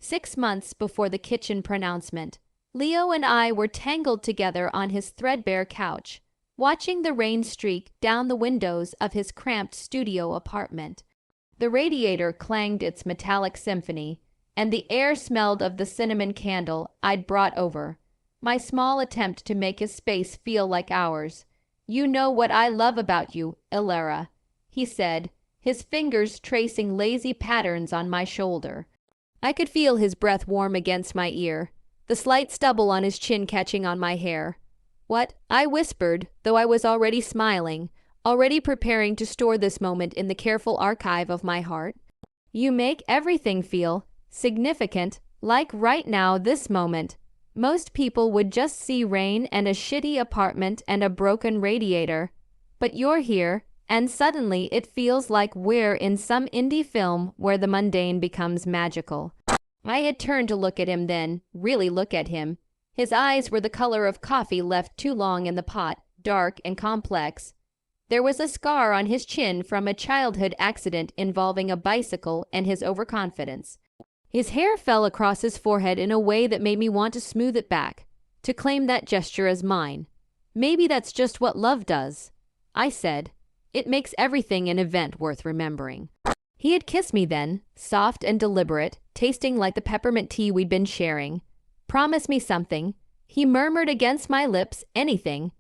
6 months before the kitchen pronouncement, Leo and I were tangled together on his threadbare couch, watching the rain streak down the windows of his cramped studio apartment. The radiator clanged its metallic symphony, and the air smelled of the cinnamon candle I'd brought over, my small attempt to make his space feel like ours. "You know what I love about you, Ilera," he said, his fingers tracing lazy patterns on my shoulder. I could feel his breath warm against my ear, the slight stubble on his chin catching on my hair. "What?" I whispered, though I was already smiling, already preparing to store this moment in the careful archive of my heart. "You make everything feel significant, like right now, this moment. Most people would just see rain and a shitty apartment and a broken radiator. But you're here, and suddenly it feels like we're in some indie film where the mundane becomes magical." I had turned to look at him then, really look at him. His eyes were the color of coffee left too long in the pot, dark and complex. There was a scar on his chin from a childhood accident involving a bicycle and his overconfidence. His hair fell across his forehead in a way that made me want to smooth it back, to claim that gesture as mine. "Maybe that's just what love does," I said. "It makes everything an event worth remembering." He had kissed me then, soft and deliberate, tasting like the peppermint tea we'd been sharing. "Promise me something," he murmured against my lips. "Anything.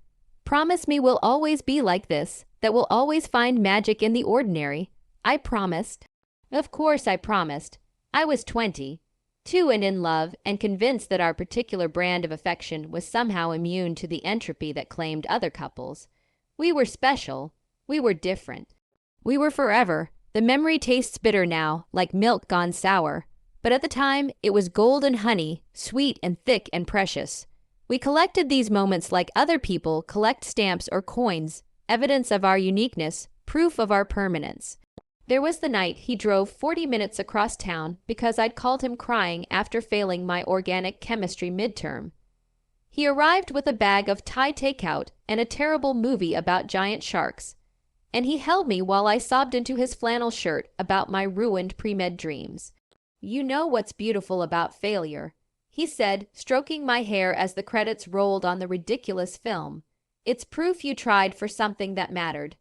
Promise me we'll always be like this, that we'll always find magic in the ordinary." I promised. Of course I promised. I was 22 and in love, and convinced that our particular brand of affection was somehow immune to the entropy that claimed other couples. We were special. We were different. We were forever. The memory tastes bitter now, like milk gone sour. But at the time, it was golden honey, sweet and thick and precious. We collected these moments like other people collect stamps or coins, evidence of our uniqueness, proof of our permanence. There was the night he drove 40 minutes across town because I'd called him crying after failing my organic chemistry midterm. He arrived with a bag of Thai takeout and a terrible movie about giant sharks, and he held me while I sobbed into his flannel shirt about my ruined pre-med dreams. "You know what's beautiful about failure," he said, stroking my hair as the credits rolled on the ridiculous film. "It's proof you tried for something that mattered."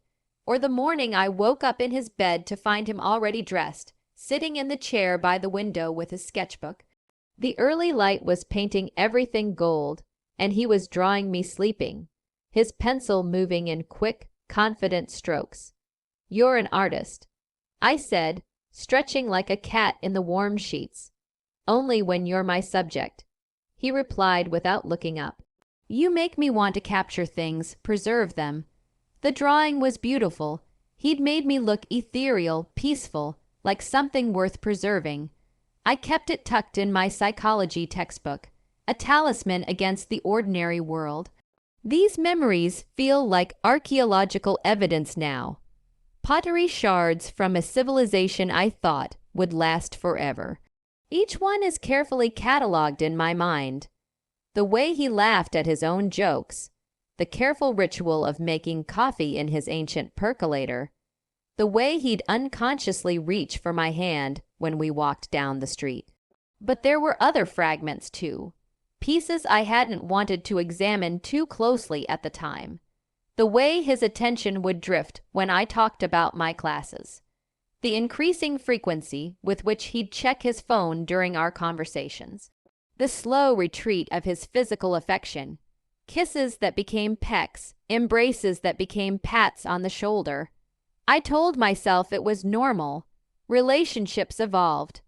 Or the morning I woke up in his bed to find him already dressed, sitting in the chair by the window with his sketchbook. The early light was painting everything gold, and he was drawing me sleeping, his pencil moving in quick, confident strokes. "You're an artist," I said, stretching like a cat in the warm sheets. "Only when you're my subject," he replied without looking up. "You make me want to capture things, preserve them." The drawing was beautiful. He'd made me look ethereal, peaceful, like something worth preserving. I kept it tucked in my psychology textbook, a talisman against the ordinary world. These memories feel like archaeological evidence now. Pottery shards from a civilization I thought would last forever. Each one is carefully catalogued in my mind. The way he laughed at his own jokes, the careful ritual of making coffee in his ancient percolator, the way he'd unconsciously reach for my hand when we walked down the street. But there were other fragments too, pieces I hadn't wanted to examine too closely at the time. The way his attention would drift when I talked about my classes, the increasing frequency with which he'd check his phone during our conversations, the slow retreat of his physical affection, kisses that became pecks, embraces that became pats on the shoulder. I told myself it was normal. Relationships evolved.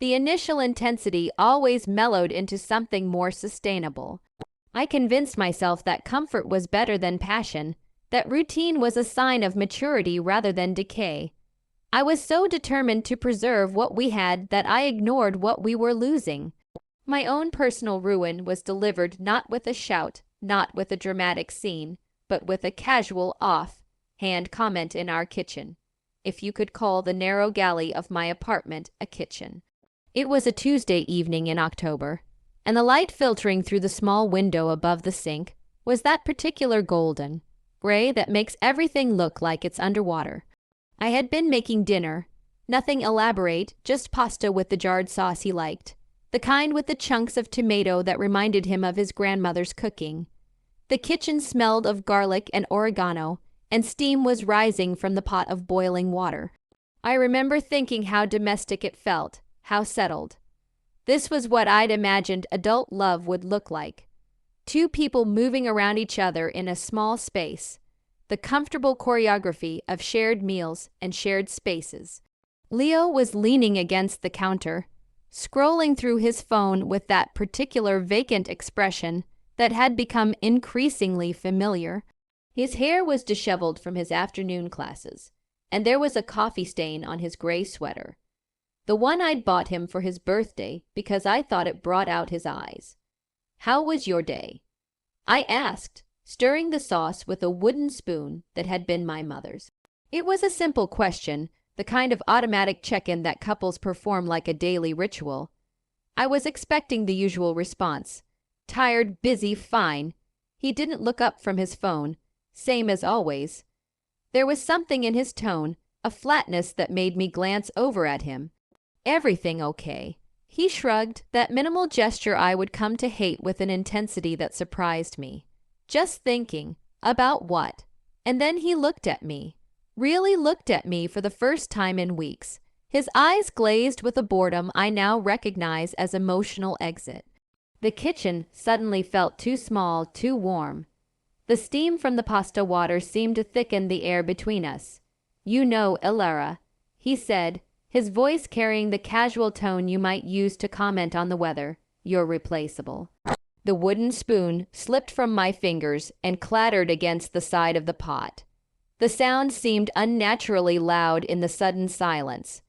The initial intensity always mellowed into something more sustainable. I convinced myself that comfort was better than passion, that routine was a sign of maturity rather than decay. I was so determined to preserve what we had that I ignored what we were losing. My own personal ruin was delivered not with a shout, not with a dramatic scene, but with a casual off-hand comment in our kitchen, if you could call the narrow galley of my apartment a kitchen. It was a Tuesday evening in October, and the light filtering through the small window above the sink was that particular golden gray that makes everything look like it's underwater. I had been making dinner, nothing elaborate, just pasta with the jarred sauce he liked. the kind with the chunks of tomato that reminded him of his grandmother's cooking. The kitchen smelled of garlic and oregano, and steam was rising from the pot of boiling water. I remember thinking how domestic it felt, how settled. This was what I'd imagined adult love would look like. Two people moving around each other in a small space. The comfortable choreography of shared meals and shared spaces. Leo was leaning against the counter, scrolling through his phone with that particular vacant expression that had become increasingly familiar. His hair was disheveled from his afternoon classes, and there was a coffee stain on his gray sweater. The one I'd bought him for his birthday because I thought it brought out his eyes. "How was your day?" I asked, stirring the sauce with a wooden spoon that had been my mother's. It was a simple question, the kind of automatic check-in that couples perform like a daily ritual. I was expecting the usual response. Tired, busy, fine. He didn't look up from his phone, same as always. There was something in his tone, a flatness that made me glance over at him. Everything okay. He shrugged, that minimal gesture I would come to hate with an intensity that surprised me. Just thinking. About what? And then he looked at me. Really looked at me for the first time in weeks. His eyes glazed with a boredom I now recognize as emotional exit. The kitchen suddenly felt too small, too warm. The steam from the pasta water seemed to thicken the air between us. "You know, Ilara," he said, his voice carrying the casual tone you might use to comment on the weather. "You're replaceable." The wooden spoon slipped from my fingers and clattered against the side of the pot. The sound seemed unnaturally loud in the sudden silence.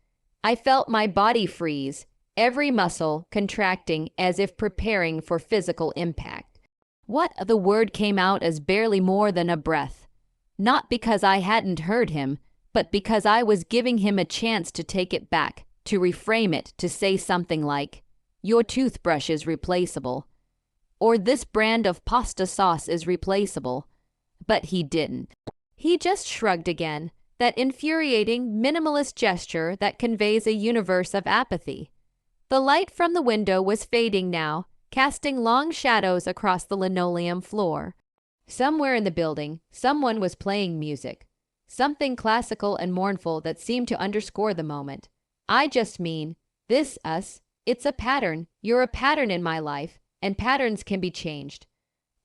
I felt my body freeze, every muscle contracting as if preparing for physical impact. The word came out as barely more than a breath. Not because I hadn't heard him, but because I was giving him a chance to take it back, to reframe it, to say something like, "Your toothbrush is replaceable," or "This brand of pasta sauce is replaceable." But he didn't. He just shrugged again, that infuriating, minimalist gesture that conveys a universe of apathy. The light from the window was fading now, casting long shadows across the linoleum floor. Somewhere in the building, someone was playing music. Something classical and mournful that seemed to underscore the moment. I just mean, it's a pattern. You're a pattern in my life, and patterns can be changed.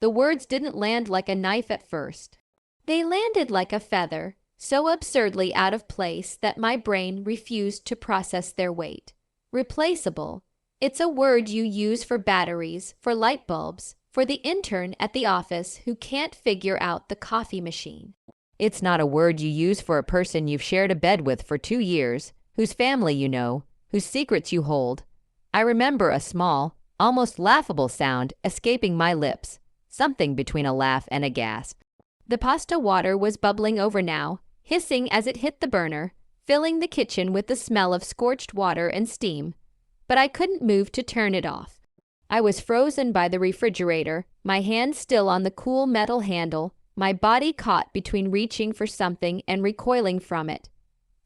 The words didn't land like a knife at first. They landed like a feather, so absurdly out of place that my brain refused to process their weight. Replaceable. It's a word you use for batteries, for light bulbs, for the intern at the office who can't figure out the coffee machine. It's not a word you use for a person you've shared a bed with for 2 years, whose family you know, whose secrets you hold. I remember a small, almost laughable sound escaping my lips, something between a laugh and a gasp. The pasta water was bubbling over now, hissing as it hit the burner, filling the kitchen with the smell of scorched water and steam. But I couldn't move to turn it off. I was frozen by the refrigerator, my hand still on the cool metal handle, my body caught between reaching for something and recoiling from it.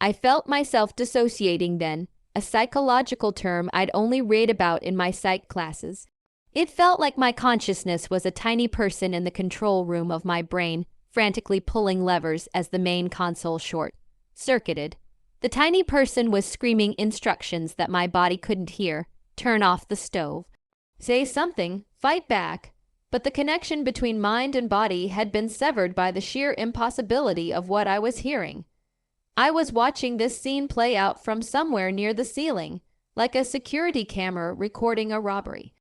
I felt myself dissociating then, a psychological term I'd only read about in my psych classes. It felt like my consciousness was a tiny person in the control room of my brain, frantically pulling levers as the main console short-circuited. The tiny person was screaming instructions that my body couldn't hear. Turn off the stove. Say something. Fight back. But the connection between mind and body had been severed by the sheer impossibility of what I was hearing. I was watching this scene play out from somewhere near the ceiling, like a security camera recording a robbery.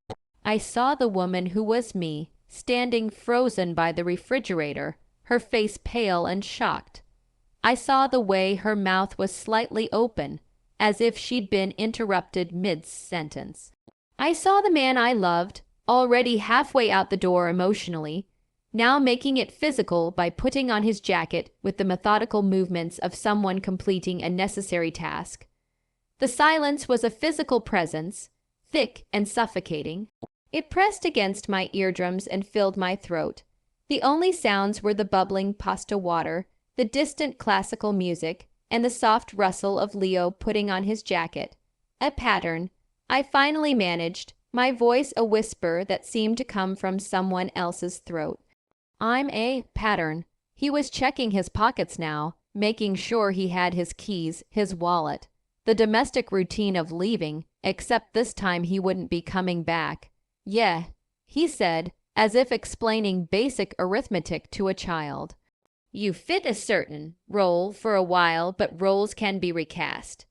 I saw the woman who was me, standing frozen by the refrigerator, her face pale and shocked. I saw the way her mouth was slightly open, as if she'd been interrupted mid-sentence. I saw the man I loved, already halfway out the door emotionally, now making it physical by putting on his jacket with the methodical movements of someone completing a necessary task. The silence was a physical presence, thick and suffocating. It pressed against my eardrums and filled my throat. The only sounds were the bubbling pasta water, the distant classical music, and the soft rustle of Leo putting on his jacket. A pattern, I finally managed, my voice a whisper that seemed to come from someone else's throat. I'm a pattern. He was checking his pockets now, making sure he had his keys, his wallet. The domestic routine of leaving, except this time he wouldn't be coming back. Yeah, he said, as if explaining basic arithmetic to a child. You fit a certain role for a while, but roles can be recast.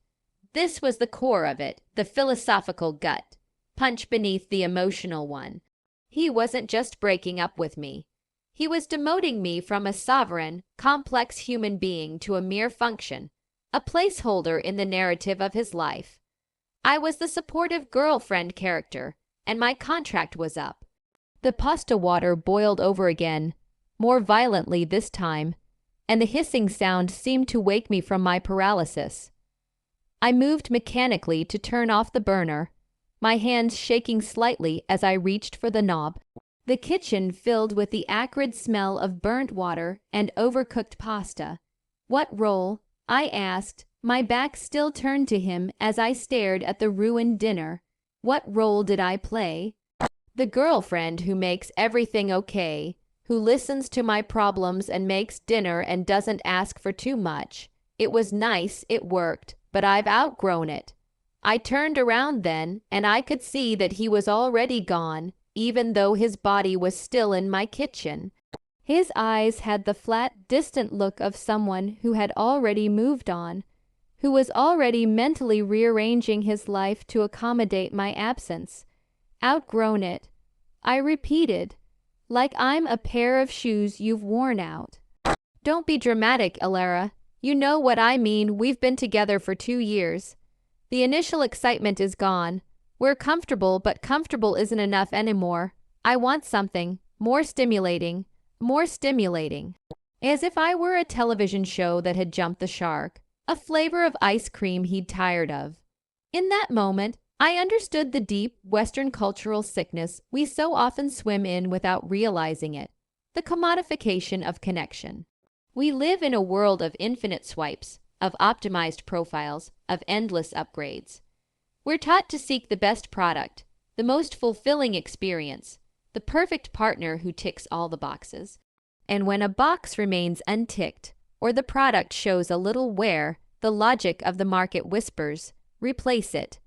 This was the core of it, the philosophical gut, punch beneath the emotional one. He wasn't just breaking up with me. He was demoting me from a sovereign, complex human being to a mere function, a placeholder in the narrative of his life. I was the supportive girlfriend character, and my contract was up. The pasta water boiled over again, more violently this time, and the hissing sound seemed to wake me from my paralysis. I moved mechanically to turn off the burner, my hands shaking slightly as I reached for the knob. The kitchen filled with the acrid smell of burnt water and overcooked pasta. What role? I asked, my back still turned to him as I stared at the ruined dinner. What role did I play? The girlfriend who makes everything okay, who listens to my problems and makes dinner and doesn't ask for too much. It was nice, it worked, but I've outgrown it. I turned around then, and I could see that he was already gone, even though his body was still in my kitchen. His eyes had the flat, distant look of someone who had already moved on, who was already mentally rearranging his life to accommodate my absence. Outgrown it. I repeated, like I'm a pair of shoes you've worn out. Don't be dramatic, Alara. You know what I mean. We've been together for 2 years. The initial excitement is gone. We're comfortable, but comfortable isn't enough anymore. I want something more stimulating, more stimulating. As if I were a television show that had jumped the shark, a flavor of ice cream he'd tired of. In that moment, I understood the deep Western cultural sickness we so often swim in without realizing it, the commodification of connection. We live in a world of infinite swipes, of optimized profiles, of endless upgrades. We're taught to seek the best product, the most fulfilling experience, the perfect partner who ticks all the boxes. And when a box remains unticked, or the product shows a little wear, the logic of the market whispers, replace it.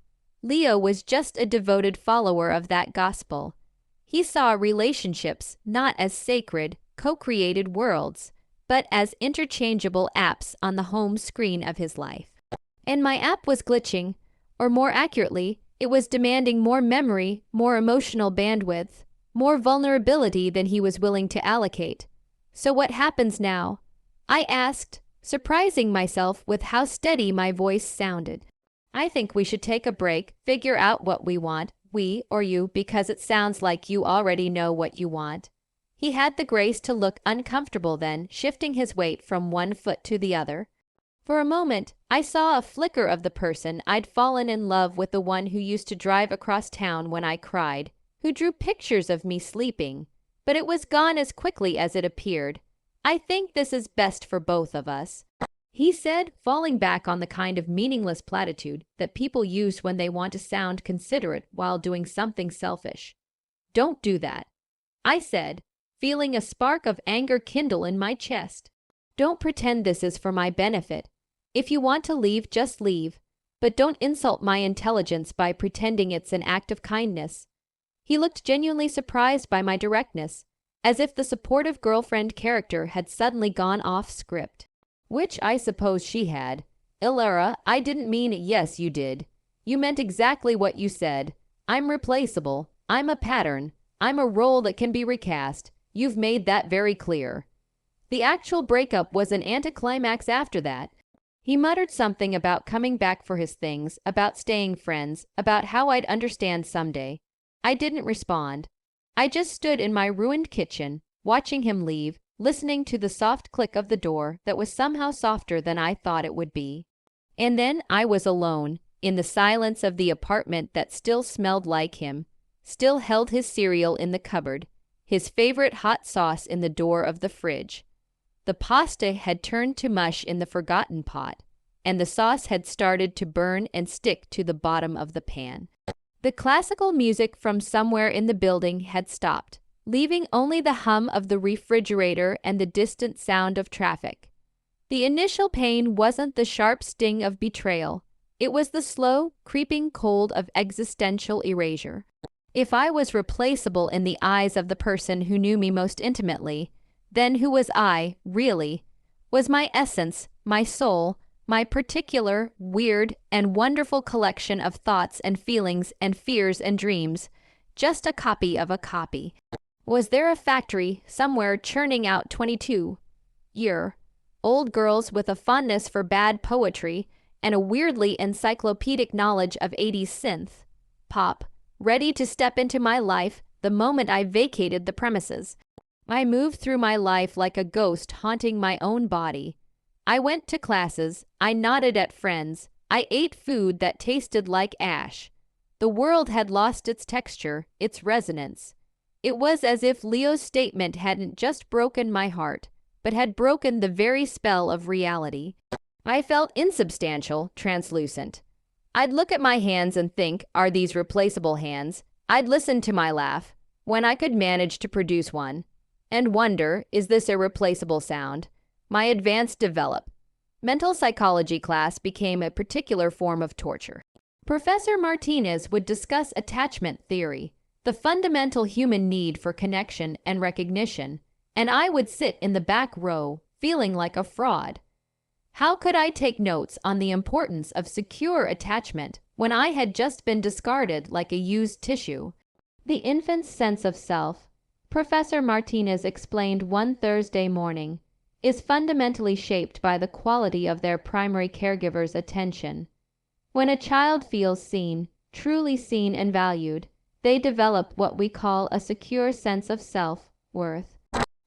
Leo was just a devoted follower of that gospel. He saw relationships not as sacred, co-created worlds, but as interchangeable apps on the home screen of his life. And my app was glitching, or more accurately, it was demanding more memory, more emotional bandwidth, more vulnerability than he was willing to allocate. So what happens now? I asked, surprising myself with how steady my voice sounded. I think we should take a break, figure out what we want, we or you, because it sounds like you already know what you want. He had the grace to look uncomfortable then, shifting his weight from one foot to the other. For a moment, I saw a flicker of the person I'd fallen in love with, the one who used to drive across town when I cried, who drew pictures of me sleeping. But it was gone as quickly as it appeared. I think this is best for both of us, he said, falling back on the kind of meaningless platitude that people use when they want to sound considerate while doing something selfish. Don't do that, I said, feeling a spark of anger kindle in my chest. Don't pretend this is for my benefit. If you want to leave, just leave, but don't insult my intelligence by pretending it's an act of kindness. He looked genuinely surprised by my directness, as if the supportive girlfriend character had suddenly gone off script. Which I suppose she had. Ilara, I didn't mean yes, you did. You meant exactly what you said. I'm replaceable. I'm a pattern. I'm a role that can be recast. You've made that very clear. The actual breakup was an anticlimax after that. He muttered something about coming back for his things, about staying friends, about how I'd understand someday. I didn't respond. I just stood in my ruined kitchen, watching him leave, listening to the soft click of the door that was somehow softer than I thought it would be. And then I was alone, in the silence of the apartment that still smelled like him, still held his cereal in the cupboard, his favorite hot sauce in the door of the fridge. The pasta had turned to mush in the forgotten pot, and the sauce had started to burn and stick to the bottom of the pan. The classical music from somewhere in the building had stopped, leaving only the hum of the refrigerator and the distant sound of traffic. The initial pain wasn't the sharp sting of betrayal. It was the slow, creeping cold of existential erasure. If I was replaceable in the eyes of the person who knew me most intimately, then who was I, really? Was my essence, my soul, my particular, weird, and wonderful collection of thoughts and feelings and fears and dreams, just a copy of a copy? Was there a factory somewhere churning out 22-year-old girls with a fondness for bad poetry and a weirdly encyclopedic knowledge of 80s synth pop, ready to step into my life the moment I vacated the premises? I moved through my life like a ghost haunting my own body. I went to classes, I nodded at friends, I ate food that tasted like ash. The world had lost its texture, its resonance. It was as if Leo's statement hadn't just broken my heart, but had broken the very spell of reality. I felt insubstantial, translucent. I'd look at my hands and think, are these replaceable hands? I'd listen to my laugh, when I could manage to produce one, and wonder, is this a replaceable sound? My advanced developmental psychology class became a particular form of torture. Professor Martinez would discuss attachment theory, the fundamental human need for connection and recognition, and I would sit in the back row, feeling like a fraud. How could I take notes on the importance of secure attachment when I had just been discarded like a used tissue? The infant's sense of self, Professor Martinez explained one Thursday morning, is fundamentally shaped by the quality of their primary caregiver's attention. When a child feels seen, truly seen and valued, they develop what we call a secure sense of self-worth.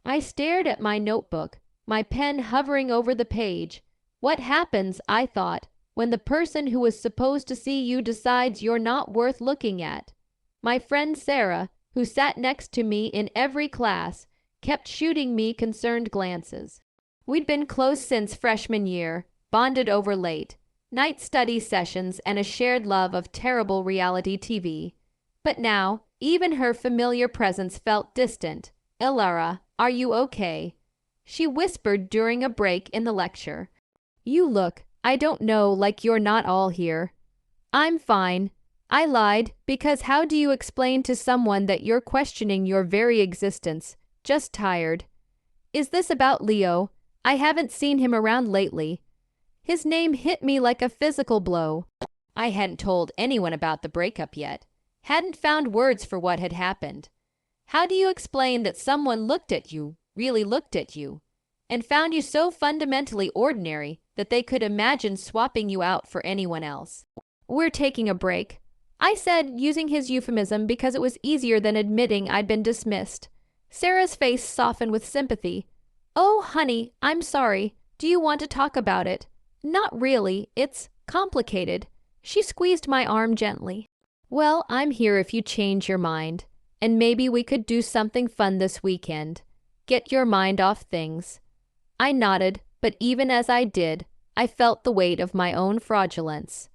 I stared at my notebook, my pen hovering over the page. What happens, I thought, when the person who was supposed to see you decides you're not worth looking at? My friend Sarah, who sat next to me in every class, kept shooting me concerned glances. We'd been close since freshman year, bonded over late night study sessions and a shared love of terrible reality TV. But now, even her familiar presence felt distant. "Elara, are you okay?" she whispered during a break in the lecture. "You look, I don't know, like you're not all here." "I'm fine," I lied, because how do you explain to someone that you're questioning your very existence? "Just tired." "Is this about Leo? I haven't seen him around lately." His name hit me like a physical blow. I hadn't told anyone about the breakup yet, hadn't found words for what had happened. How do you explain that someone looked at you, really looked at you, and found you so fundamentally ordinary that they could imagine swapping you out for anyone else? "We're taking a break," I said, using his euphemism because it was easier than admitting I'd been dismissed. Sarah's face softened with sympathy. "Oh, honey, I'm sorry. Do you want to talk about it?" "Not really. It's complicated." She squeezed my arm gently. "Well, I'm here if you change your mind. And maybe we could do something fun this weekend. Get your mind off things." I nodded, but even as I did, I felt the weight of my own fraudulence.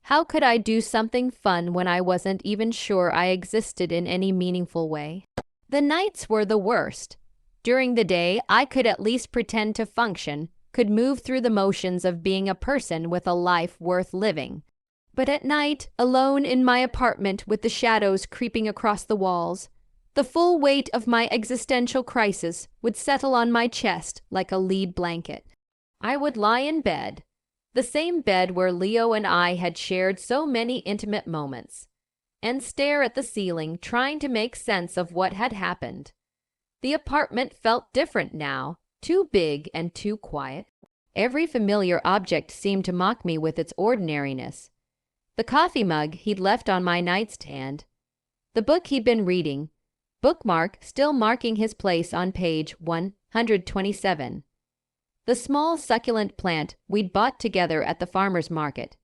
How could I do something fun when I wasn't even sure I existed in any meaningful way? The nights were the worst. During the day, I could at least pretend to function, could move through the motions of being a person with a life worth living. But at night, alone in my apartment with the shadows creeping across the walls, the full weight of my existential crisis would settle on my chest like a lead blanket. I would lie in bed, the same bed where Leo and I had shared so many intimate moments, and stare at the ceiling, trying to make sense of what had happened. The apartment felt different now, too big and too quiet. Every familiar object seemed to mock me with its ordinariness. The coffee mug he'd left on my nightstand, the book he'd been reading, bookmark still marking his place on page 127, the small succulent plant we'd bought together at the farmer's market,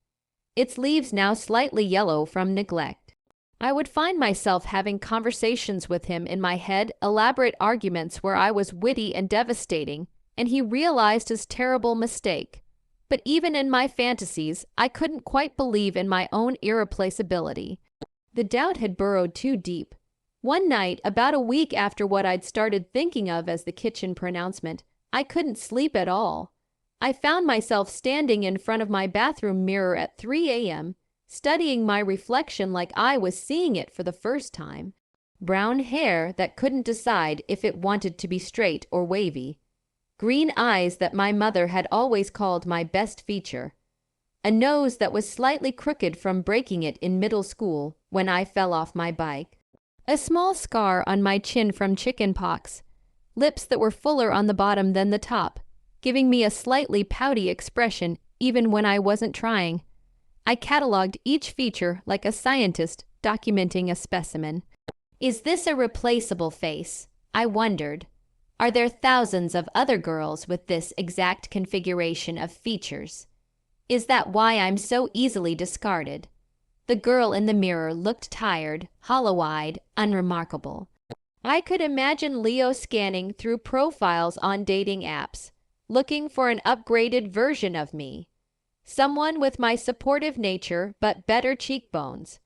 its leaves now slightly yellow from neglect. I would find myself having conversations with him in my head, elaborate arguments where I was witty and devastating, and he realized his terrible mistake. But even in my fantasies, I couldn't quite believe in my own irreplaceability. The doubt had burrowed too deep. One night, about a week after what I'd started thinking of as the kitchen pronouncement, I couldn't sleep at all. I found myself standing in front of my bathroom mirror at 3 a.m., studying my reflection like I was seeing it for the first time. Brown hair that couldn't decide if it wanted to be straight or wavy. Green eyes that my mother had always called my best feature. A nose that was slightly crooked from breaking it in middle school when I fell off my bike. A small scar on my chin from chicken pox. Lips that were fuller on the bottom than the top, giving me a slightly pouty expression even when I wasn't trying. I cataloged each feature like a scientist documenting a specimen. Is this a replaceable face? I wondered. Are there thousands of other girls with this exact configuration of features? Is that why I'm so easily discarded? The girl in the mirror looked tired, hollow-eyed, unremarkable. I could imagine Leo scanning through profiles on dating apps, looking for an upgraded version of me. Someone with my supportive nature but better cheekbones.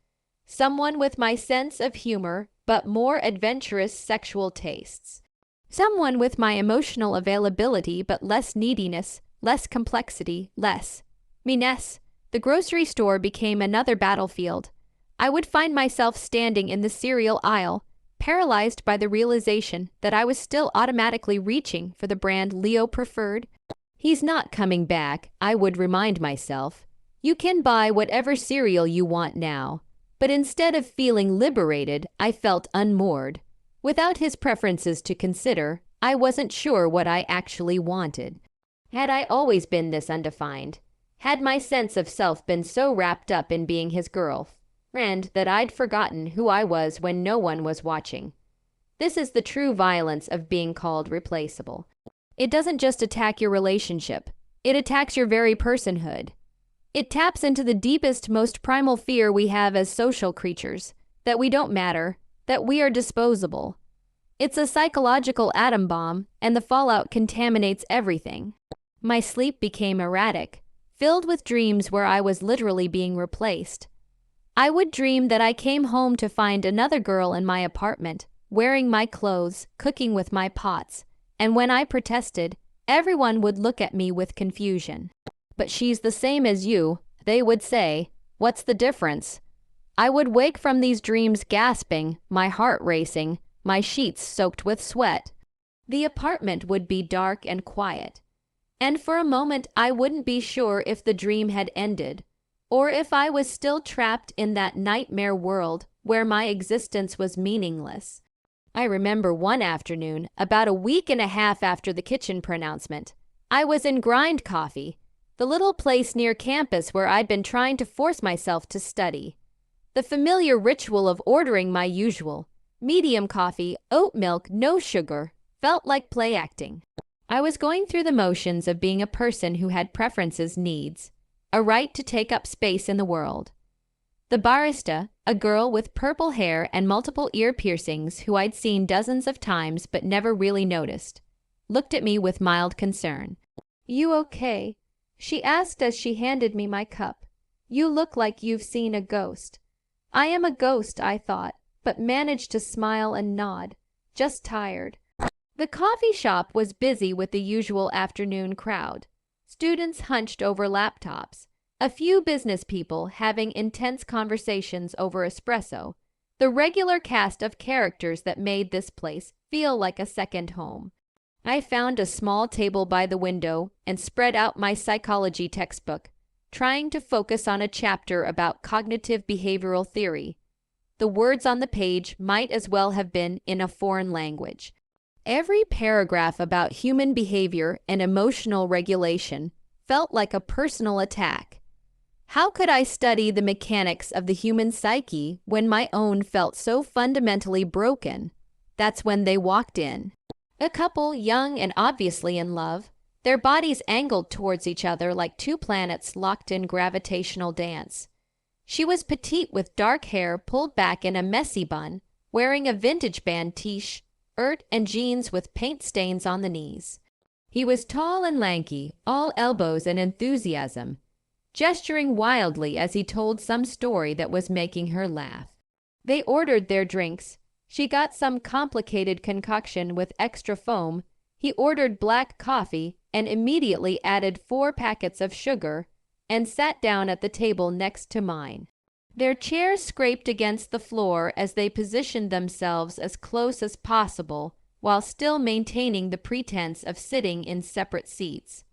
Someone with my sense of humor but more adventurous sexual tastes. Someone with my emotional availability but less neediness, less complexity, less meanness. The grocery store became another battlefield. I would find myself standing in the cereal aisle, paralyzed by the realization that I was still automatically reaching for the brand Leo preferred. He's not coming back, I would remind myself. You can buy whatever cereal you want now. But instead of feeling liberated, I felt unmoored. Without his preferences to consider, I wasn't sure what I actually wanted. Had I always been this undefined? Had my sense of self been so wrapped up in being his girlfriend that I'd forgotten who I was when no one was watching? This is the true violence of being called replaceable. It doesn't just attack your relationship. It attacks your very personhood. It taps into the deepest, most primal fear we have as social creatures, that we don't matter, that we are disposable. It's a psychological atom bomb, and the fallout contaminates everything. My sleep became erratic, filled with dreams where I was literally being replaced. I would dream that I came home to find another girl in my apartment, wearing my clothes, cooking with my pots, and when I protested, everyone would look at me with confusion. But she's the same as you, they would say. What's the difference? I would wake from these dreams gasping, my heart racing, my sheets soaked with sweat. The apartment would be dark and quiet. And for a moment I wouldn't be sure if the dream had ended, or if I was still trapped in that nightmare world where my existence was meaningless. I remember one afternoon, about a week and a half after the kitchen pronouncement, I was in Grind Coffee, the little place near campus where I'd been trying to force myself to study. The familiar ritual of ordering my usual, medium coffee, oat milk, no sugar, felt like play acting. I was going through the motions of being a person who had preferences, needs, a right to take up space in the world. The barista, a girl with purple hair and multiple ear piercings who I'd seen dozens of times but never really noticed, looked at me with mild concern. "You okay?" she asked as she handed me my cup. "You look like you've seen a ghost." I am a ghost, I thought, but managed to smile and nod. Just tired. The coffee shop was busy with the usual afternoon crowd. Students hunched over laptops. A few business people having intense conversations over espresso. The regular cast of characters that made this place feel like a second home. I found a small table by the window and spread out my psychology textbook, trying to focus on a chapter about cognitive behavioral theory. The words on the page might as well have been in a foreign language. Every paragraph about human behavior and emotional regulation felt like a personal attack. How could I study the mechanics of the human psyche when my own felt so fundamentally broken? That's when they walked in. A couple, young and obviously in love, their bodies angled towards each other like two planets locked in gravitational dance. She was petite with dark hair pulled back in a messy bun, wearing a vintage band t-shirt and jeans with paint stains on the knees. He was tall and lanky, all elbows and enthusiasm, gesturing wildly as he told some story that was making her laugh. They ordered their drinks. She got some complicated concoction with extra foam. He ordered black coffee and immediately added 4 packets of sugar and sat down at the table next to mine. Their chairs scraped against the floor as they positioned themselves as close as possible while still maintaining the pretense of sitting in separate seats.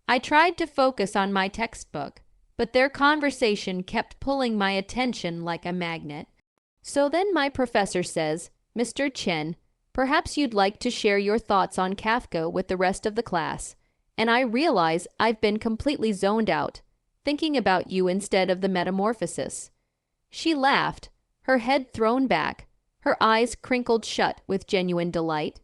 I tried to focus on my textbook, but their conversation kept pulling my attention like a magnet. So then my professor says, "Mr. Chen, perhaps you'd like to share your thoughts on Kafka with the rest of the class." And I realize I've been completely zoned out, thinking about you instead of the metamorphosis. She laughed, her head thrown back, her eyes crinkled shut with genuine delight.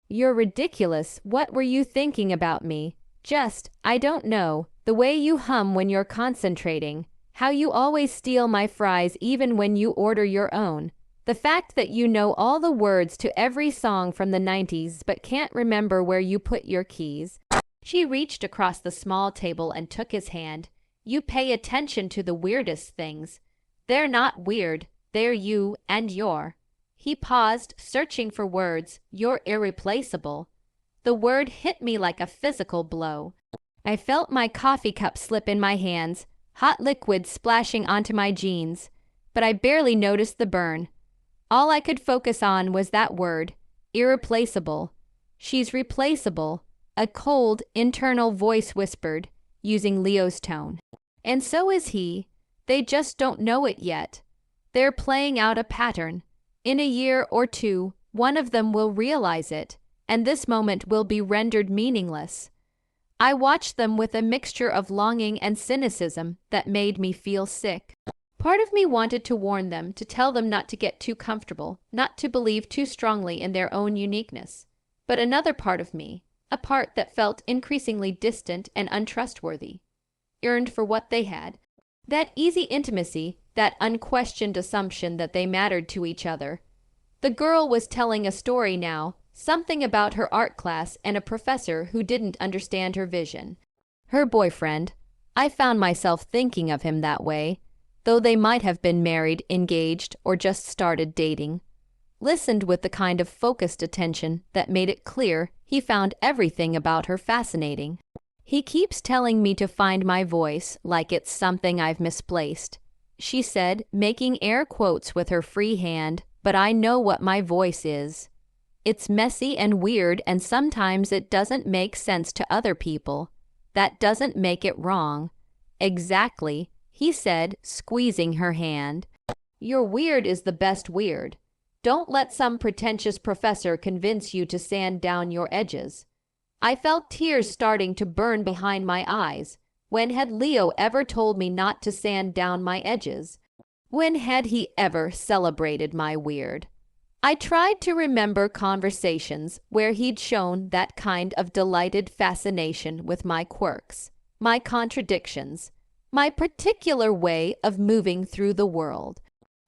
"You're ridiculous. What were you thinking about me? Just, I don't know, the way you hum when you're concentrating, how you always steal my fries even when you order your own. The fact that you know all the words to every song from the 90s but can't remember where you put your keys." She reached across the small table and took his hand. "You pay attention to the weirdest things. They're not weird, they're you and your." He paused, searching for words. "You're irreplaceable." The word hit me like a physical blow. I felt my coffee cup slip in my hands, hot liquid splashing onto my jeans, but I barely noticed the burn. All I could focus on was that word, irreplaceable. "She's replaceable," a cold, internal voice whispered, using Leo's tone. "And so is he. They just don't know it yet. They're playing out a pattern. In a year or 2, one of them will realize it, and this moment will be rendered meaningless." I watched them with a mixture of longing and cynicism that made me feel sick. Part of me wanted to warn them, to tell them not to get too comfortable, not to believe too strongly in their own uniqueness. But another part of me, a part that felt increasingly distant and untrustworthy, yearned for what they had. That easy intimacy, that unquestioned assumption that they mattered to each other. The girl was telling a story now, something about her art class and a professor who didn't understand her vision. Her boyfriend, I found myself thinking of him that way, though they might have been married, engaged, or just started dating. Listened with the kind of focused attention that made it clear he found everything about her fascinating. "He keeps telling me to find my voice like it's something I've misplaced," she said, making air quotes with her free hand, "but I know what my voice is. It's messy and weird, and sometimes it doesn't make sense to other people. That doesn't make it wrong." "Exactly," he said, squeezing her hand. "Your weird is the best weird. Don't let some pretentious professor convince you to sand down your edges." I felt tears starting to burn behind my eyes. When had Leo ever told me not to sand down my edges? When had he ever celebrated my weird? I tried to remember conversations where he'd shown that kind of delighted fascination with my quirks, my contradictions, my particular way of moving through the world.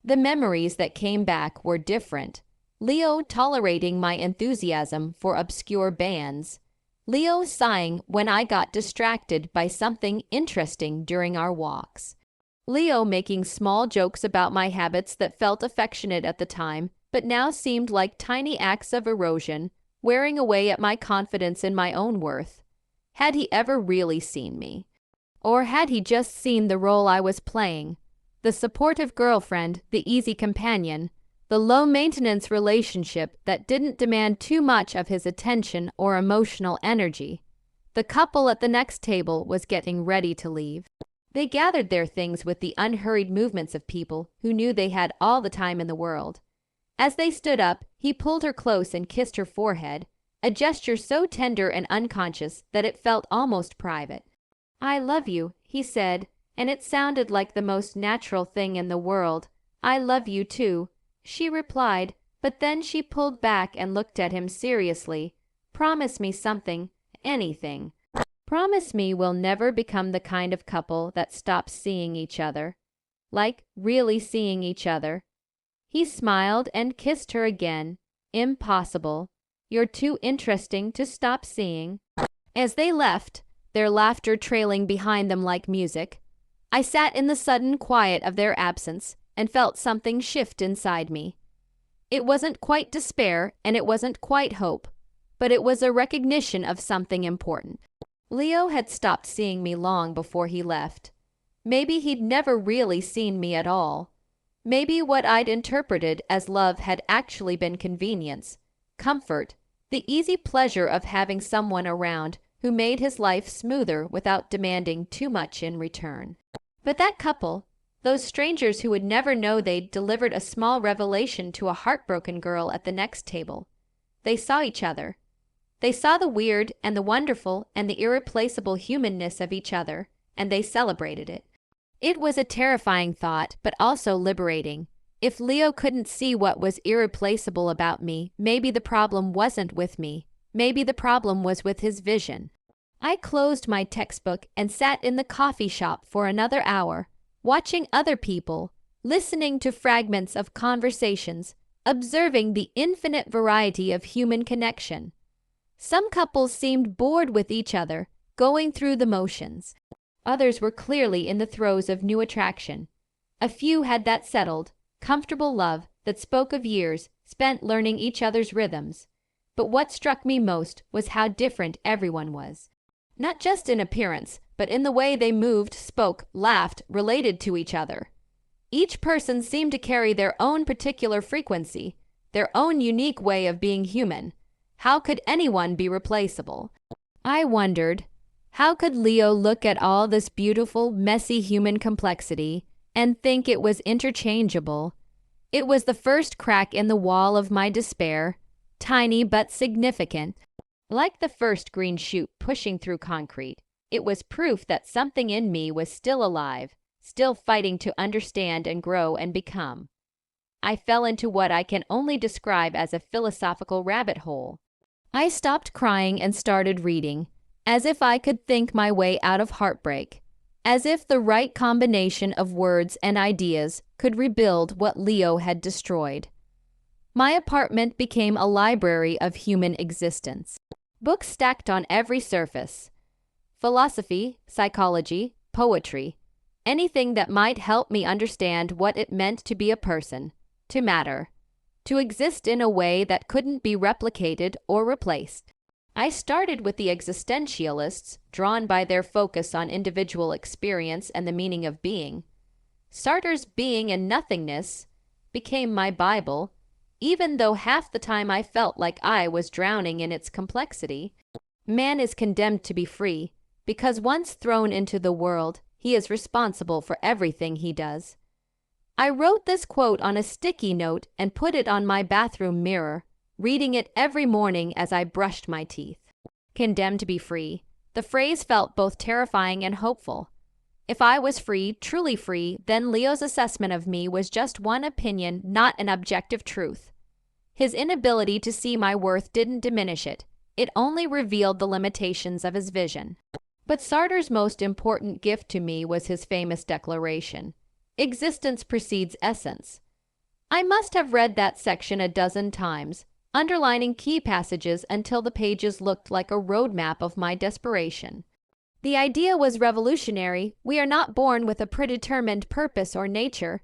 The memories that came back were different. Leo tolerating my enthusiasm for obscure bands. Leo sighing when I got distracted by something interesting during our walks. Leo making small jokes about my habits that felt affectionate at the time, but now seemed like tiny acts of erosion, wearing away at my confidence in my own worth. Had he ever really seen me? Or had he just seen the role I was playing? The supportive girlfriend, the easy companion, the low-maintenance relationship that didn't demand too much of his attention or emotional energy. The couple at the next table was getting ready to leave. They gathered their things with the unhurried movements of people who knew they had all the time in the world. As they stood up, he pulled her close and kissed her forehead, a gesture so tender and unconscious that it felt almost private. "I love you," he said, and it sounded like the most natural thing in the world. "I love you too," she replied, but then she pulled back and looked at him seriously. "Promise me something, anything. Promise me we'll never become the kind of couple that stops seeing each other. Like, really seeing each other." He smiled and kissed her again. "Impossible. You're too interesting to stop seeing." As they left, their laughter trailing behind them like music, I sat in the sudden quiet of their absence and felt something shift inside me. It wasn't quite despair and it wasn't quite hope, but it was a recognition of something important. Leo had stopped seeing me long before he left. Maybe he'd never really seen me at all. Maybe what I'd interpreted as love had actually been convenience, comfort, the easy pleasure of having someone around who made his life smoother without demanding too much in return. But that couple, those strangers who would never know they'd delivered a small revelation to a heartbroken girl at the next table. They saw each other. They saw the weird and the wonderful and the irreplaceable humanness of each other, and they celebrated it. It was a terrifying thought, but also liberating. If Leo couldn't see what was irreplaceable about me, maybe the problem wasn't with me. Maybe the problem was with his vision. I closed my textbook and sat in the coffee shop for another hour, watching other people, listening to fragments of conversations, observing the infinite variety of human connection. Some couples seemed bored with each other, going through the motions. Others were clearly in the throes of new attraction. A few had that settled, comfortable love that spoke of years spent learning each other's rhythms. But what struck me most was how different everyone was. Not just in appearance, but in the way they moved, spoke, laughed, related to each other. Each person seemed to carry their own particular frequency, their own unique way of being human. How could anyone be replaceable? I wondered, how could Leo look at all this beautiful, messy human complexity and think it was interchangeable? It was the first crack in the wall of my despair, tiny but significant. Like the first green shoot pushing through concrete, it was proof that something in me was still alive, still fighting to understand and grow and become. I fell into what I can only describe as a philosophical rabbit hole. I stopped crying and started reading, as if I could think my way out of heartbreak, as if the right combination of words and ideas could rebuild what Leo had destroyed. My apartment became a library of human existence. Books stacked on every surface. Philosophy, psychology, poetry, anything that might help me understand what it meant to be a person, to matter, to exist in a way that couldn't be replicated or replaced. I started with the existentialists, drawn by their focus on individual experience and the meaning of being. Sartre's Being and Nothingness became my Bible, even though half the time I felt like I was drowning in its complexity. Man is condemned to be free, because once thrown into the world, he is responsible for everything he does. I wrote this quote on a sticky note and put it on my bathroom mirror, reading it every morning as I brushed my teeth. Condemned to be free. The phrase felt both terrifying and hopeful. If I was free, truly free, then Leo's assessment of me was just one opinion, not an objective truth. His inability to see my worth didn't diminish it. It only revealed the limitations of his vision. But Sartre's most important gift to me was his famous declaration, "Existence precedes essence." I must have read that section a dozen times, underlining key passages until the pages looked like a roadmap of my desperation. The idea was revolutionary. We are not born with a predetermined purpose or nature.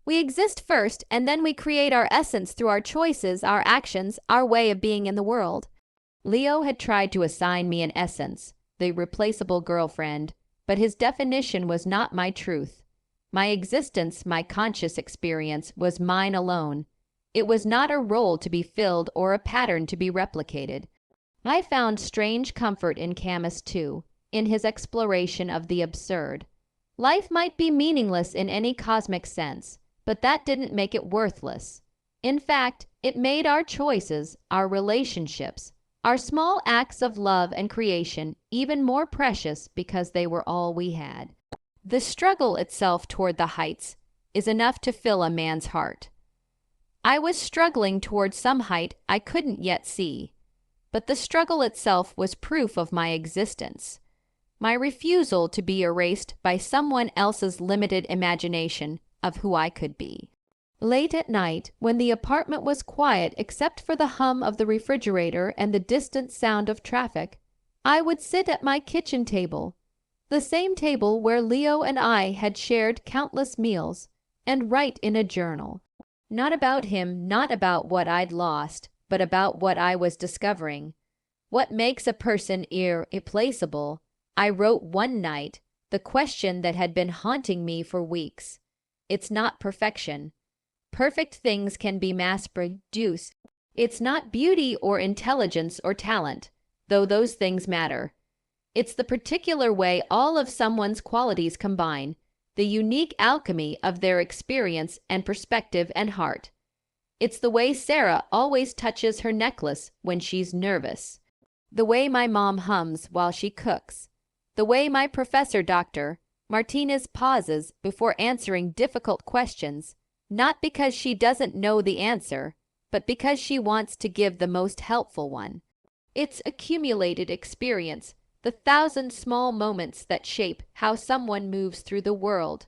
We exist first, and then we create our essence through our choices, our actions, our way of being in the world. Leo had tried to assign me an essence, the replaceable girlfriend, but his definition was not my truth. My existence, my conscious experience, was mine alone. It was not a role to be filled or a pattern to be replicated. I found strange comfort in Camus too, in his exploration of the absurd. Life might be meaningless in any cosmic sense, but that didn't make it worthless. In fact, it made our choices, our relationships, our small acts of love and creation even more precious because they were all we had. The struggle itself toward the heights is enough to fill a man's heart. I was struggling toward some height I couldn't yet see, but the struggle itself was proof of my existence, my refusal to be erased by someone else's limited imagination of who I could be. Late at night, when the apartment was quiet except for the hum of the refrigerator and the distant sound of traffic, I would sit at my kitchen table, the same table where Leo and I had shared countless meals, and write in a journal. Not about him, not about what I'd lost, but about what I was discovering. What makes a person irreplaceable? I wrote one night, the question that had been haunting me for weeks. It's not perfection. Perfect things can be mass-produced. It's not beauty or intelligence or talent, though those things matter. It's the particular way all of someone's qualities combine, the unique alchemy of their experience and perspective and heart. It's the way Sarah always touches her necklace when she's nervous. The way my mom hums while she cooks. The way my professor Dr. Martinez pauses before answering difficult questions, not because she doesn't know the answer, but because she wants to give the most helpful one. It's accumulated experience, the 1,000 small moments that shape how someone moves through the world.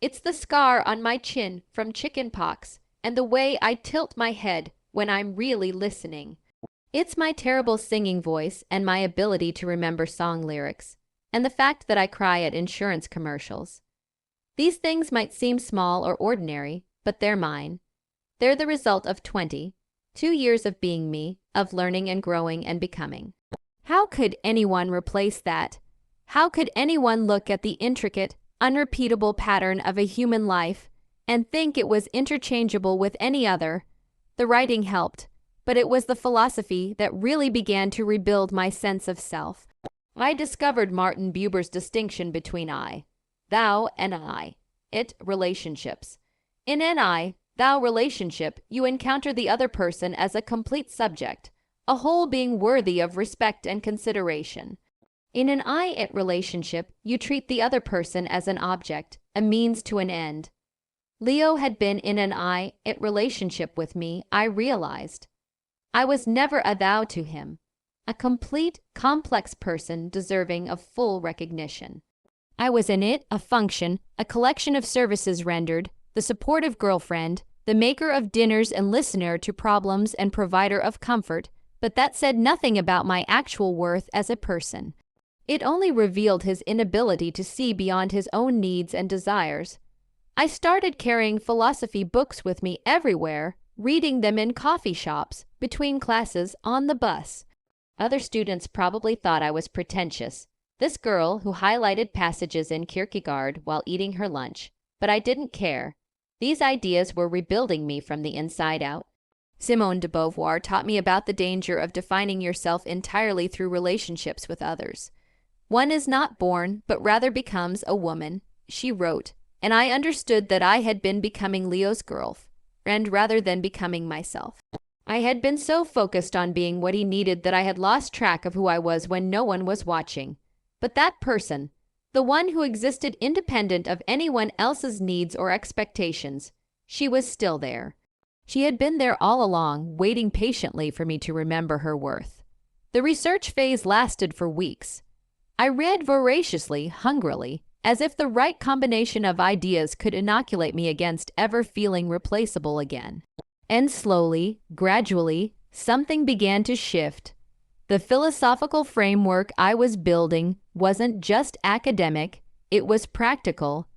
It's the scar on my chin from chicken pox and the way I tilt my head when I'm really listening. It's my terrible singing voice and my ability to remember song lyrics, and the fact that I cry at insurance commercials. These things might seem small or ordinary, but they're mine. They're the result of 2 years of being me, of learning and growing and becoming. How could anyone replace that? How could anyone look at the intricate, unrepeatable pattern of a human life and think it was interchangeable with any other? The writing helped, but it was the philosophy that really began to rebuild my sense of self. I discovered Martin Buber's distinction between I, thou, and I, it relationships. In an I, thou relationship, you encounter the other person as a complete subject, a whole being worthy of respect and consideration. In an I-it relationship, you treat the other person as an object, a means to an end. Leo had been in an I-it relationship with me, I realized. I was never a thou to him, a complete, complex person deserving of full recognition. I was in it, a function, a collection of services rendered, the supportive girlfriend, the maker of dinners and listener to problems and provider of comfort, but that said nothing about my actual worth as a person. It only revealed his inability to see beyond his own needs and desires. I started carrying philosophy books with me everywhere, reading them in coffee shops, between classes, on the bus. Other students probably thought I was pretentious, this girl who highlighted passages in Kierkegaard while eating her lunch, but I didn't care. These ideas were rebuilding me from the inside out. Simone de Beauvoir taught me about the danger of defining yourself entirely through relationships with others. One is not born, but rather becomes a woman, she wrote, and I understood that I had been becoming Leo's girlfriend rather than becoming myself. I had been so focused on being what he needed that I had lost track of who I was when no one was watching. But that person, the one who existed independent of anyone else's needs or expectations, she was still there. She had been there all along, waiting patiently for me to remember her worth. The research phase lasted for weeks. I read voraciously, hungrily, as if the right combination of ideas could inoculate me against ever feeling replaceable again. And slowly, gradually, something began to shift. The philosophical framework I was building wasn't just academic, it was practical.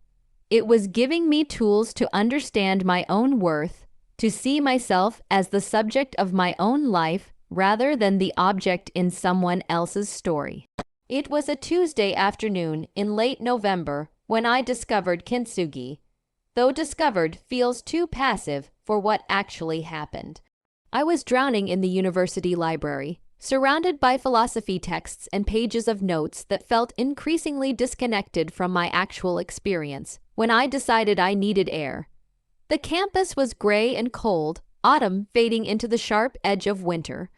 It was giving me tools to understand my own worth, to see myself as the subject of my own life rather than the object in someone else's story. It was a Tuesday afternoon in late November when I discovered kintsugi, though discovered feels too passive for what actually happened. I was drowning in the university library, surrounded by philosophy texts and pages of notes that felt increasingly disconnected from my actual experience, when I decided I needed air. The campus was gray and cold, autumn fading into the sharp edge of winter.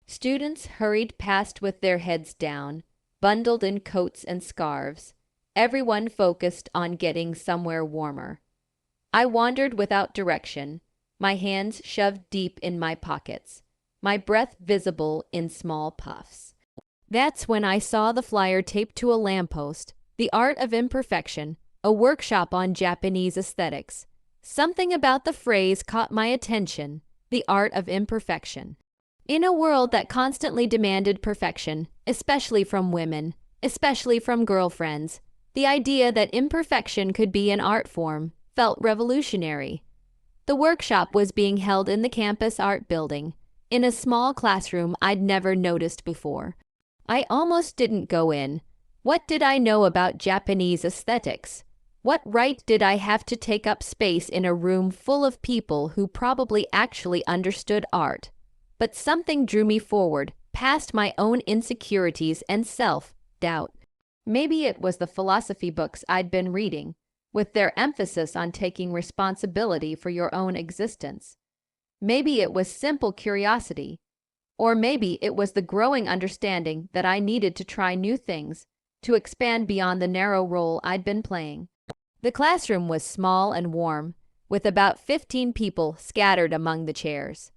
Students hurried past with their heads down, bundled in coats and scarves, everyone focused on getting somewhere warmer. I wandered without direction, my hands shoved deep in my pockets, my breath visible in small puffs. That's when I saw the flyer taped to a lamppost, The Art of Imperfection, a workshop on Japanese aesthetics. Something about the phrase caught my attention, the art of imperfection. In a world that constantly demanded perfection, especially from women, especially from girlfriends, the idea that imperfection could be an art form, felt revolutionary. The workshop was being held in the campus art building, in a small classroom I'd never noticed before. I almost didn't go in. What did I know about Japanese aesthetics? What right did I have to take up space in a room full of people who probably actually understood art? But something drew me forward, past my own insecurities and self-doubt. Maybe it was the philosophy books I'd been reading, with their emphasis on taking responsibility for your own existence. Maybe it was simple curiosity, or maybe it was the growing understanding that I needed to try new things, to expand beyond the narrow role I'd been playing. The classroom was small and warm, with about 15 people scattered among the chairs.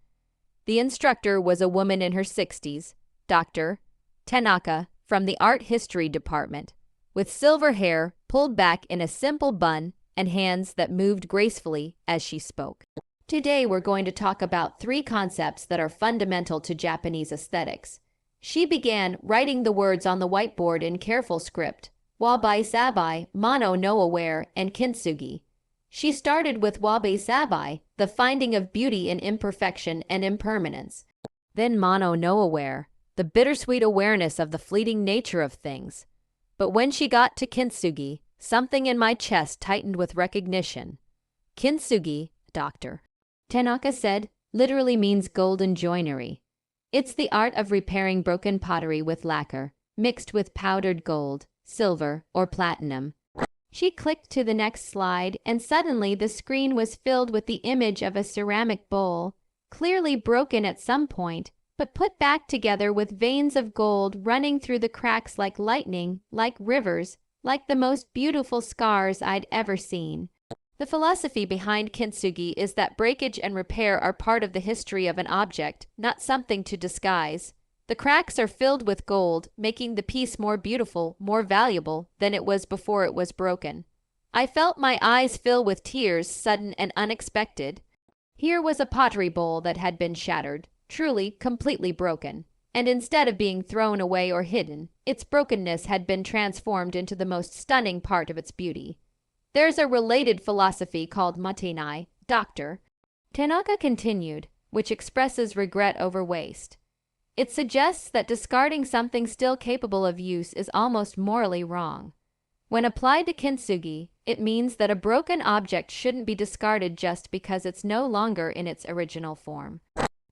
The instructor was a woman in her 60s, Dr. Tanaka, from the art history department, with silver hair pulled back in a simple bun and hands that moved gracefully as she spoke. Today we're going to talk about 3 concepts that are fundamental to Japanese aesthetics. She began writing the words on the whiteboard in careful script, wabi-sabi, mono no aware, and kintsugi. She started with wabi-sabi, the finding of beauty in imperfection and impermanence. Then mono no aware, the bittersweet awareness of the fleeting nature of things. But when she got to kintsugi, something in my chest tightened with recognition. Kintsugi, Dr. Tanaka said, literally means golden joinery. It's the art of repairing broken pottery with lacquer, mixed with powdered gold, silver, or platinum. She clicked to the next slide, and suddenly the screen was filled with the image of a ceramic bowl, clearly broken at some point, but put back together with veins of gold running through the cracks like lightning, like rivers, like the most beautiful scars I'd ever seen. The philosophy behind kintsugi is that breakage and repair are part of the history of an object, not something to disguise. The cracks are filled with gold, making the piece more beautiful, more valuable than it was before it was broken. I felt my eyes fill with tears, sudden and unexpected. Here was a pottery bowl that had been shattered, truly, completely broken. And instead of being thrown away or hidden, its brokenness had been transformed into the most stunning part of its beauty. There's a related philosophy called matenai, Dr. Tanaka continued, which expresses regret over waste. It suggests that discarding something still capable of use is almost morally wrong. When applied to kintsugi, it means that a broken object shouldn't be discarded just because it's no longer in its original form.